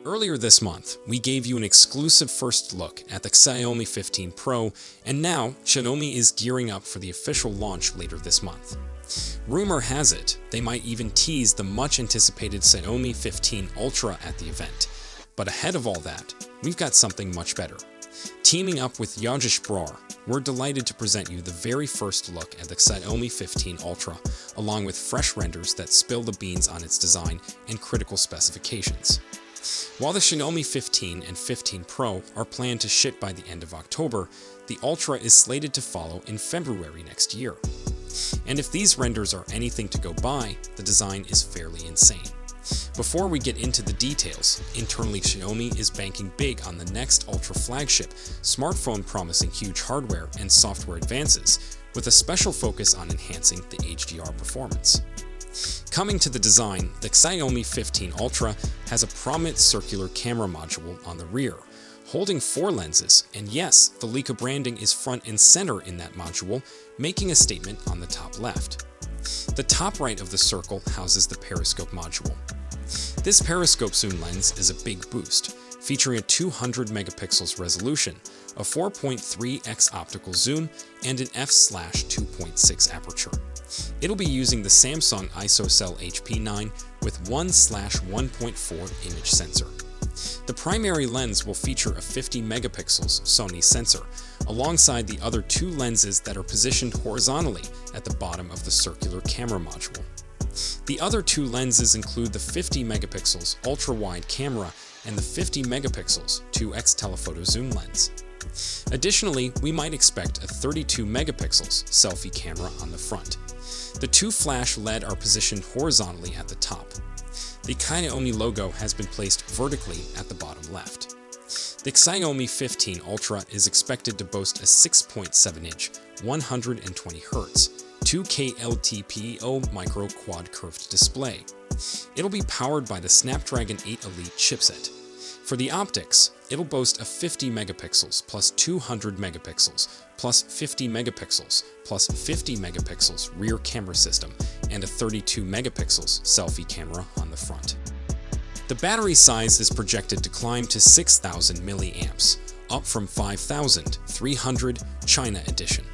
Earlier this month, we gave you an exclusive first look at the Xiaomi 15 Pro, and now Xiaomi is gearing up for the official launch later this month. Rumor has it, they might even tease the much-anticipated Xiaomi 15 Ultra at the event. But ahead of all that, we've got something much better. Teaming up with Yogesh Brar, we're delighted to present you the very first look at the Xiaomi 15 Ultra, along with fresh renders that spill the beans on its design and critical specifications. While the Xiaomi 15 and 15 Pro are planned to ship by the end of October, the Ultra is slated to follow in February next year. And if these renders are anything to go by, the design is fairly insane. Before we get into the details, internally Xiaomi is banking big on the next Ultra flagship smartphone, promising huge hardware and software advances, with a special focus on enhancing the HDR performance. Coming to the design, the Xiaomi 15 Ultra has a prominent circular camera module on the rear, holding 4 lenses, and yes, the Leica branding is front and center in that module, making a statement on the top left. The top right of the circle houses the periscope module. This periscope zoom lens is a big boost, featuring a 200 megapixels resolution, a 4.3x optical zoom, and an f/2.6 aperture. It'll be using the Samsung ISOCELL HP9 with 1/1.4 image sensor. The primary lens will feature a 50 megapixels Sony sensor, alongside the other 2 lenses that are positioned horizontally at the bottom of the circular camera module. The other 2 lenses include the 50 megapixels ultra-wide camera and the 50 megapixels 2x telephoto zoom lens. Additionally, we might expect a 32 megapixels selfie camera on the front. The 2 flash LED are positioned horizontally at the top. The Xiaomi logo has been placed vertically at the bottom left. The Xiaomi 15 Ultra is expected to boast a 6.7-inch, 120Hz, 2K LTPO micro quad curved display. It'll be powered by the Snapdragon 8 Elite chipset. For the optics, it'll boast a 50 megapixels plus 200 megapixels plus 50 megapixels plus 50 megapixels rear camera system and a 32 megapixels selfie camera on the front. The battery size is projected to climb to 6,000 milliamps, up from 5,300 China edition.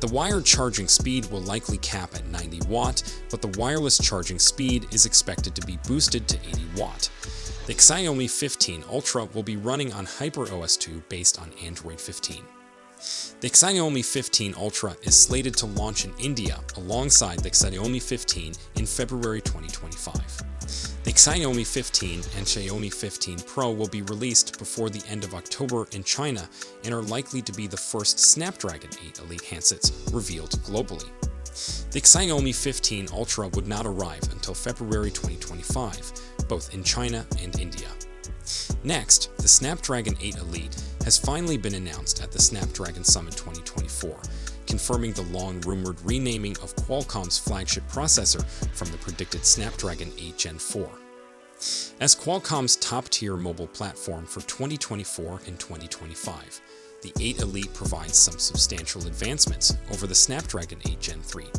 The wired charging speed will likely cap at 90 watt, but the wireless charging speed is expected to be boosted to 80 watt. The Xiaomi 15 Ultra will be running on HyperOS 2 based on Android 15. The Xiaomi 15 Ultra is slated to launch in India alongside the Xiaomi 15 in February 2025. The Xiaomi 15 and Xiaomi 15 Pro will be released before the end of October in China and are likely to be the first Snapdragon 8 Elite handsets revealed globally. The Xiaomi 15 Ultra would not arrive until February 2025, both in China and India. Next, the Snapdragon 8 Elite has finally been announced at the Snapdragon Summit 2024, confirming the long-rumored renaming of Qualcomm's flagship processor from the predicted Snapdragon 8 Gen 4. As Qualcomm's top-tier mobile platform for 2024 and 2025, the 8 Elite provides some substantial advancements over the Snapdragon 8 Gen 3.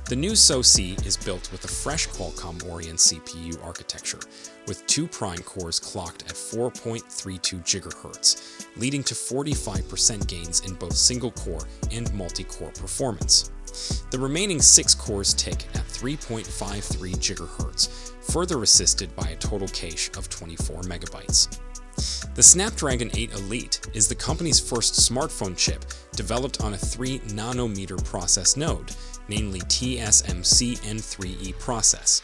The new SoC is built with a fresh Qualcomm Oryon CPU architecture, with 2 prime cores clocked at 4.32 GHz, leading to 45% gains in both single-core and multi-core performance. The remaining 6 cores tick at 3.53 GHz, further assisted by a total cache of 24 megabytes. The Snapdragon 8 Elite is the company's first smartphone chip developed on a 3-nanometer process node, namely TSMC N3E process.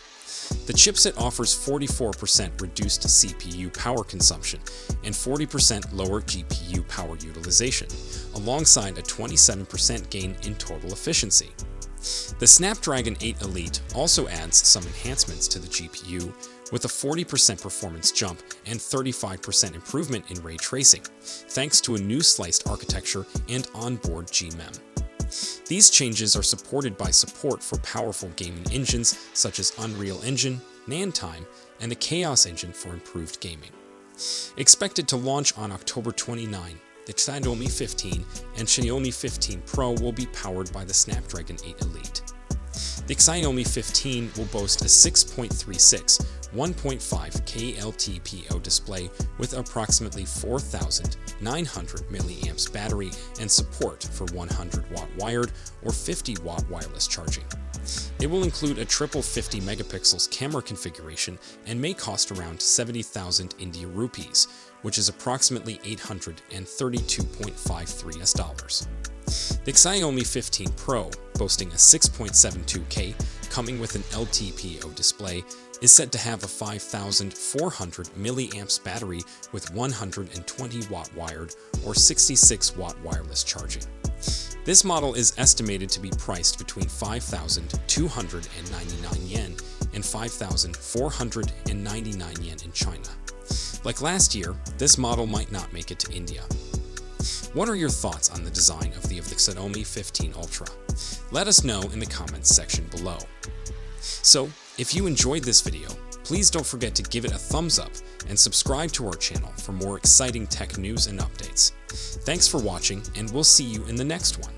The chipset offers 44% reduced CPU power consumption and 40% lower GPU power utilization, alongside a 27% gain in total efficiency. The Snapdragon 8 Elite also adds some enhancements to the GPU, with a 40% performance jump and 35% improvement in ray tracing, thanks to a new sliced architecture and onboard GMEM. These changes are supported by support for powerful gaming engines such as Unreal Engine, Nantime, and the Chaos Engine for improved gaming. Expected to launch on October 29, the Xiaomi 15 and Xiaomi 15 Pro will be powered by the Snapdragon 8 Elite. The Xiaomi 15 will boast a 6.36 1.5K LTPO display with approximately 4,900 mAh battery and support for 100-watt wired or 50-watt wireless charging. It will include a triple 50 megapixels camera configuration and may cost around 70,000 India rupees, which is approximately $832.53 dollars. The Xiaomi 15 Pro, boasting a 6.72K, coming with an LTPO display, is said to have a 5,400 mAh battery with 120-watt wired or 66-watt wireless charging. This model is estimated to be priced between 5,299 yen and 5,499 yen in China. Like last year, this model might not make it to India. What are your thoughts on the design of the Xiaomi 15 Ultra? Let us know in the comments section below. So, if you enjoyed this video, please don't forget to give it a thumbs up and subscribe to our channel for more exciting tech news and updates. Thanks for watching, and we'll see you in the next one.